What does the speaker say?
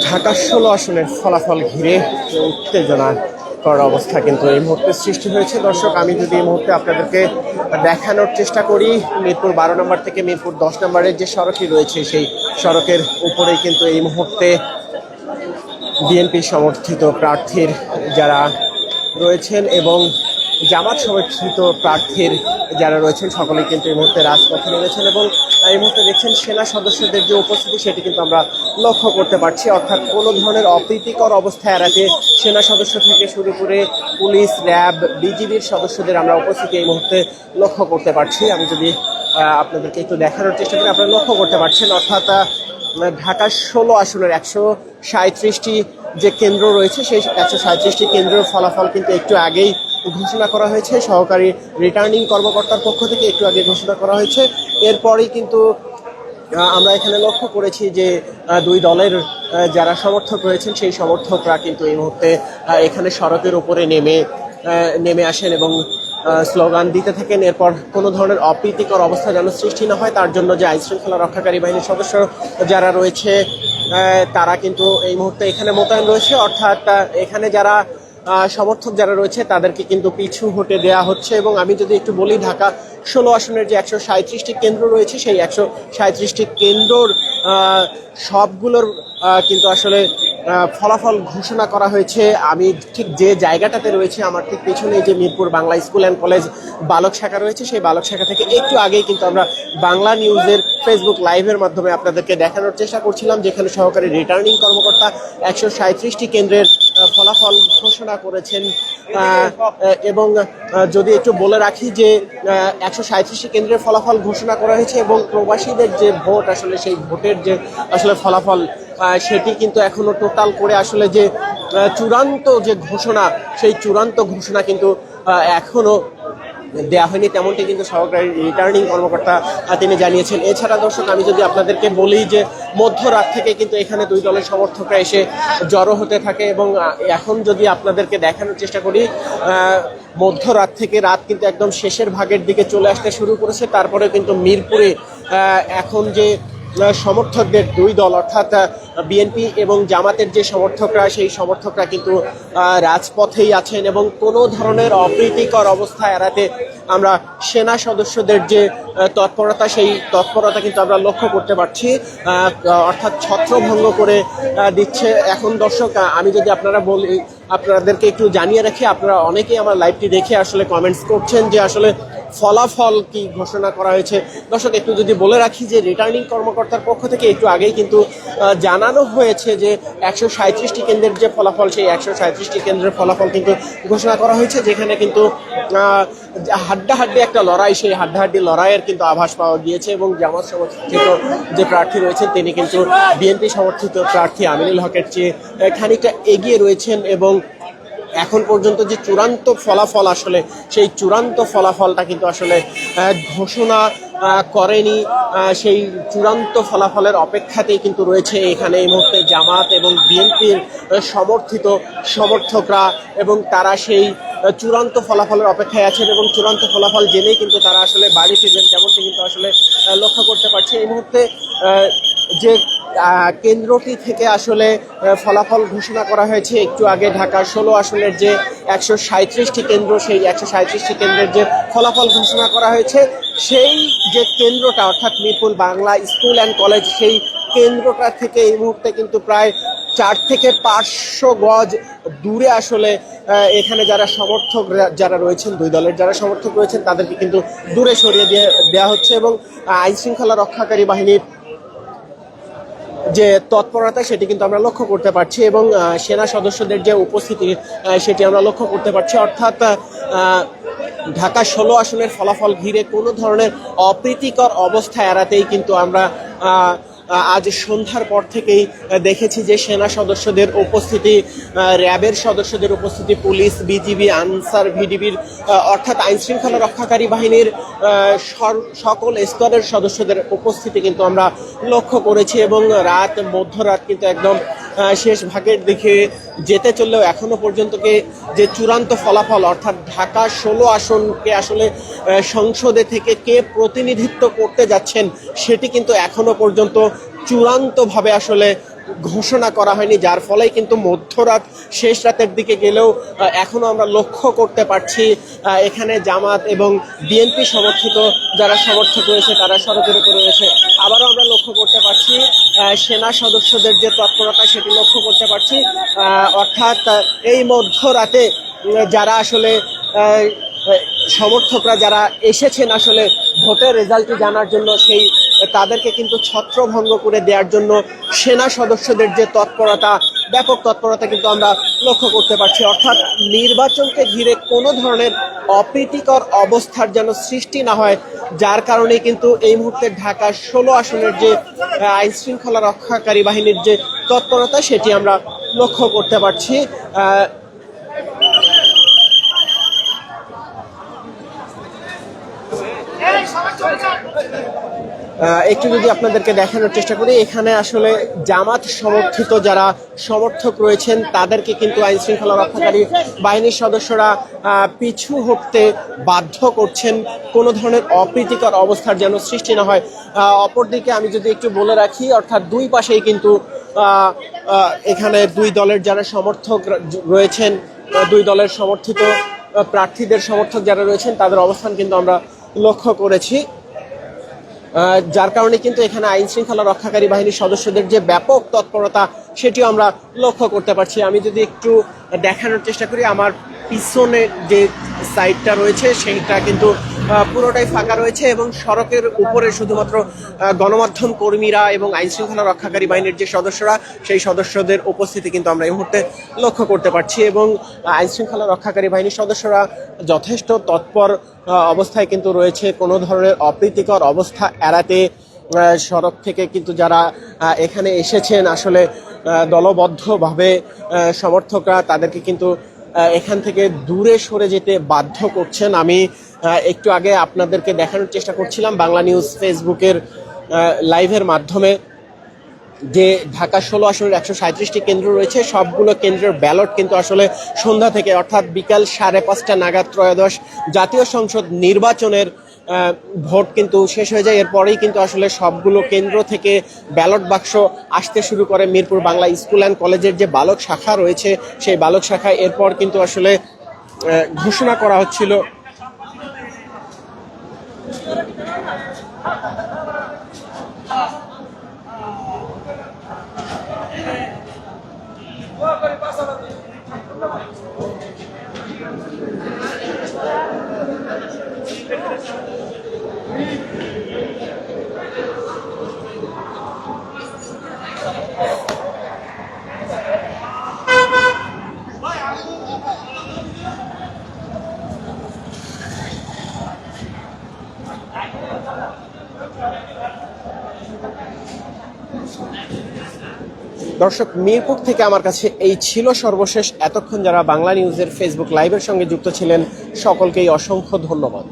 ঢাকা 16 আসনের ফলাফল ঘিরে উত্তেজনা করার অবস্থা কিন্তু এই মুহূর্তে সৃষ্টি হয়েছে। দর্শক, আমি যদি এই মুহূর্তে আপনাদেরকে দেখানোর চেষ্টা করি, মিরপুর 12 নম্বর থেকে মিরপুর 10 নম্বরের যে সড়কটি রয়েছে সেই সড়কের উপরেই কিন্তু এই মুহূর্তে বিএনপি সমর্থিত প্রার্থীর যারা রয়েছেন এবং জামাত সমর্থিত প্রার্থীর যারা রয়েছেন সকলেই কিন্তু এই মুহূর্তে রাজপথে নেমেছেন এবং এই মুহূর্তে দেখছেন সেনা সদস্যদের যে উপস্থিতি সেটি কিন্তু আমরা লক্ষ্য করতে পারছি। অর্থাৎ কোনো ধরনের অপ্রীতিকর অবস্থা এড়াতে সেনা সদস্য থেকে শুরু করে পুলিশ, র্যাব, বিজিবির সদস্যদের আমরা উপস্থিতি এই মুহূর্তে লক্ষ্য করতে পারছি। আমি যদি আপনাদেরকে একটু দেখানোর চেষ্টা করি, আপনারা লক্ষ্য করতে পারছেন। অর্থাৎ ঢাকা 16 আসনের 137টি যে কেন্দ্র রয়েছে সেই 137টি কেন্দ্রের ফলাফল কিন্তু একটু আগেই ঘোষণা করা হয়েছে। সহকারী রিটার্নিং কর্মকর্তার পক্ষ থেকে একটু আগে ঘোষণা করা হয়েছে। এরপরেই কিন্তু আমরা এখানে লক্ষ্য করেছি যে দুই দলের যারা সমর্থক রয়েছেন সেই সমর্থকরা কিন্তু এই মুহূর্তে এখানে সড়কের উপরে নেমে আসেন এবং স্লোগান দিতে থাকেন। এরপর কোনো ধরনের অপ্রীতিকর অবস্থা যেন সৃষ্টি না হয় তার জন্য যে আইনশৃঙ্খলা রক্ষাকারী বাহিনীর সদস্য যারা রয়েছে তারা কিন্তু এই মুহূর্তে এখানে মোতায়েন রয়েছে। অর্থাৎ এখানে যারা সমর্থক যারা রয়েছে তাদেরকে কিন্তু পিছু হটে দেওয়া হচ্ছে। এবং আমি যদি একটু বলি, ঢাকা 16 আসনের যে 137টি কেন্দ্র রয়েছে সেই 137টি কেন্দ্রর সবগুলোর কিন্তু আসলে ফলাফল ঘোষণা করা হয়েছে। আমি ঠিক যে জায়গাটাতে রয়েছে আমার ঠিক পেছনে যে Mirpur Bangla school and college বালক শাখা রয়েছে সেই বালক শাখা থেকে একটু আগেই কিন্তু আমরা বাংলা নিউজের ফেসবুক লাইভের মাধ্যমে আপনাদেরকে দেখানোর চেষ্টা করছিলাম, যেখানে সহকারী রিটার্নিং কর্মকর্তা 137টি কেন্দ্রের ফলাফল ঘোষণা করেছেন। এবং যদি একটু বলে রাখি যে 137টি কেন্দ্রের ফলাফল ঘোষণা করা হয়েছে এবং প্রবাসীদের যে ভোট, আসলে সেই ভোটের যে আসলে ফলাফল সেটি কিন্তু এখনো টোটাল করে আসলে যে চূড়ান্ত যে ঘোষণা সেই চূড়ান্ত ঘোষণা কিন্তু এখনো দেওয়া হয়নি, তেমনটি কিন্তু সহকারী রিটার্নিং কর্মকর্তা তিনি জানিয়েছেন। এছাড়া দর্শক, আমি যদি আপনাদেরকে বলি যে মধ্যরাত থেকে কিন্তু এখানে দুই দলের সমর্থকরা এসে জড়ো হতে থাকে এবং এখন যদি আপনাদেরকে দেখানোর চেষ্টা করি, মধ্যরাত থেকে রাত কিন্তু একদম শেষের ভাগের দিকে চলে আসতে শুরু করেছে। তারপরে কিন্তু মিরপুরে এখন যে সমর্থকদের দুই দল অর্থাৎ বিএনপি এবং জামাতের যে সমর্থকরা সেই সমর্থকরা কিন্তু রাজপথেই আছেন এবং কোনো ধরনের অপ্রীতিকর অবস্থা এড়াতে আমরা সেনা সদস্যদের যে তৎপরতা সেই তৎপরতা কিন্তু আমরা লক্ষ্য করতে পারছি। অর্থাৎ ছত্রভঙ্গ করে দিচ্ছে। এখন দর্শক, আমি যদি আপনাদেরকে একটু জানিয়ে রাখি, আপনারা অনেকেই আমার লাইভটি দেখে আসলে কমেন্টস করছেন যে আসলে ফলাফল কি ঘোষণা করা হয়েছে। দর্শক, একটু যদি বলে রাখি যে রিটার্নিং কর্মকর্তার পক্ষ থেকে একটু আগেই কিন্তু জানানো হয়েছে যে 137টি কেন্দ্রের যে ফলাফল সেই 137টি কেন্দ্রের ফলাফল কিন্তু ঘোষণা করা হয়েছে, যেখানে কিন্তু হাড্ডাহাড্ডি একটা লড়াই, সেই হাড্ডাহাড্ডি লড়াইয়ের কিন্তু আভাস পাওয়া গিয়েছে এবং জামাত সমর্থিত যে প্রার্থী রয়েছেন তিনি কিন্তু বিএনপি সমর্থিত প্রার্থী আমিনুল হকের চেয়ে খানিকটা এগিয়ে রয়েছেন এবং এখন পর্যন্ত যে চূড়ান্ত ফলাফল আসলে সেই চূড়ান্ত ফলাফলটা কিন্তু আসলে ঘোষণা করেনি। সেই চূড়ান্ত ফলাফলের অপেক্ষাতেই কিন্তু রয়েছে এখানে এই মুহূর্তে জামাত এবং বিএনপির সমর্থিত সমর্থকরা এবং তারা সেই চূড়ান্ত ফলাফলের অপেক্ষায় আছেন এবং চূড়ান্ত ফলাফল জেনেই কিন্তু তারা আসলে বাড়ি ফিরবেন, তেমনটি কিন্তু আসলে লক্ষ্য করতে পারছি। এই মুহূর্তে যে কেন্দ্রটি থেকে আসলে ফলাফল ঘোষণা করা হয়েছে একটু আগে, ঢাকা 16 আসনের যে 137টি কেন্দ্র সেই 137টি কেন্দ্রের যে ফলাফল ঘোষণা করা হয়েছে সেই যে কেন্দ্রটা অর্থাৎ Mirpur Bangla school and college সেই কেন্দ্রটা থেকে এই মুহূর্তে কিন্তু প্রায় 4 থেকে 500 গজ দূরে আসলে এখানে যারা সমর্থক যারা রয়েছেন দুই দলের যারা সমর্থক রয়েছেন তাদেরকে কিন্তু দূরে সরিয়ে দেওয়া হচ্ছে এবং আইনশৃঙ্খলা রক্ষাকারী বাহিনীর যে তৎপরতা সেটি কিন্তু আমরা লক্ষ্য করতে পারছি এবং সেনা সদস্যদের যে উপস্থিতি সেটি আমরা লক্ষ্য করতে পারছি। অর্থাৎ ঢাকা 16 আসনের ফলাফল ঘিরে কোনো ধরনের অপ্রীতিকর অবস্থা এড়াতেই কিন্তু আমরা আজ সন্ধ্যার পর থেকেই দেখেছি যে সেনা সদস্যদের উপস্থিতি, র্যাবের সদস্যদের উপস্থিতি, পুলিশ, বিজিবি, আনসার, ভিডিবির অর্থাৎ আইনশৃঙ্খলা রক্ষাকারী বাহিনীর সকল স্তরের সদস্যদের উপস্থিতি কিন্তু আমরা লক্ষ্য করেছি এবং মধ্যরাত কিন্তু একদম শেষ ভাগের দিকে যেতে চললেও এখনো পর্যন্ত যে চূড়ান্ত ফলাফল অর্থাৎ ঢাকা 16 আসনকে আসলে সংসদে থেকে কে প্রতিনিধিত্ব করতে যাচ্ছেন সেটি কিন্তু এখনো পর্যন্ত চূড়ান্তভাবে আসলে ঘোষণা করা হয়নি, যার ফলে কিন্তু মধ্যরাত শেষ রাতের দিকে গেলেও এখনো আমরা লক্ষ্য করতে পারছি এখানে জামাত এবং বিএনপি সমর্থিত যারা সমর্থক রয়েছে তারা সড়কের উপরে রয়েছে। আবারও আমরা লক্ষ্য করতে পারছি সেনা সদস্যদের যে তৎপরতা সেটি লক্ষ্য করতে পারছি। অর্থাৎ এই মধ্যরাতে যারা আসলে সমর্থকরা যারা এসেছেন আসলে ভোটের রেজাল্টটি জানার জন্য তাদেরকে কিন্তু ছত্রভঙ্গ করে দেওয়ার জন্য সেনা সদস্যদের যে তৎপরতা, ব্যাপক তৎপরতা কিন্তু আমরা লক্ষ্য করতে পারছি। অর্থাৎ নির্বাচনকে ঘিরে কোনো ধরনের অপ্রীতিকর অবস্থার যেন সৃষ্টি না হয়, যার কারণে কিন্তু এই মুহূর্তে ঢাকা 16 আসনের যে আইন শৃঙ্খলা রক্ষাকারী বাহিনীর যে তৎপরতা সেটি আমরা লক্ষ্য করতে পারছি। একটু যদি আপনাদেরকে দেখানোর চেষ্টা করি, এখানে আসলে জামাত সমর্থিত যারা সমর্থক রয়েছেন তাদেরকে কিন্তু আইন শৃঙ্খলা রক্ষাকারী বাহিনীর সদস্যরা পিছু হটতে বাধ্য করছেন কোনো ধরনের অপ্রীতিকর অবস্থার যেন সৃষ্টি না হয়। অপরদিকে আমি যদি একটু বলে রাখি, অর্থাৎ দুই পাশেই কিন্তু এখানে দুই দলের যারা সমর্থক রয়েছেন, দুই দলের সমর্থিত প্রার্থীদের সমর্থক যারা রয়েছেন তাদের অবস্থান কিন্তু আমরা লক্ষ্য করেছি, যার কারণে কিন্তু এখানে আইন শৃঙ্খলা রক্ষাকারী বাহিনীর সদস্যদের যে ব্যাপক তৎপরতা সেটিও আমরা লক্ষ্য করতে পারছি। আমি যদি একটু দেখানোর চেষ্টা করি, আমার পিছনে যে সাইডটা রয়েছে সেইটা কিন্তু পুরোটাই ফাঁকা রয়েছে এবং সড়কের উপরে শুধুমাত্র গণমাধ্যম কর্মীরা এবং আইন শৃঙ্খলা রক্ষাকারী বাহিনীর যে সদস্যরা সেই সদস্যদের উপস্থিতি কিন্তু আমরা এই মুহূর্তে লক্ষ্য করতে পারছি এবং আইন শৃঙ্খলা রক্ষাকারী বাহিনীর সদস্যরা যথেষ্ট তৎপর অবস্থায় কিন্তু রয়েছে কোনো ধরনের অপ্রীতিকর অবস্থা এড়াতে। সড়ক থেকে কিন্তু যারা এখানে এসেছেন আসলে দলবদ্ধভাবে সমর্থকরা তাদেরকে কিন্তু এখান থেকে দূরে সরে যেতে বাধ্য করছেন। আমি একটু আগে আপনাদেরকে দেখানোর চেষ্টা করছিলাম বাংলা নিউজ ফেসবুকের লাইভের মাধ্যমে যে ঢাকা 16 আসনের 137টি কেন্দ্র রয়েছে, সবগুলো কেন্দ্রের ব্যালট কিন্তু আসলে সন্ধ্যা থেকে অর্থাৎ বিকাল 5:30 নাগাদ ত্রয়োদশ জাতীয় সংসদ নির্বাচনের ভোট কিন্তু শেষ হয়ে যায়। এরপরেই কিন্তু আসলে সবগুলো কেন্দ্র থেকে ব্যালট বাক্স আসতে শুরু করে মিরপুর বাংলা স্কুল অ্যান্ড কলেজের যে বালক শাখা রয়েছে সেই বালক শাখায়। এরপর কিন্তু আসলে ঘোষণা করা হচ্ছিল দর্শক, মিরপুর থেকে আমার কাছে এই ছিল সর্বশেষ। এতক্ষণ যারা বাংলা নিউজের ফেসবুক লাইভের সঙ্গে যুক্ত ছিলেন সকলকেই অসংখ্য ধন্যবাদ।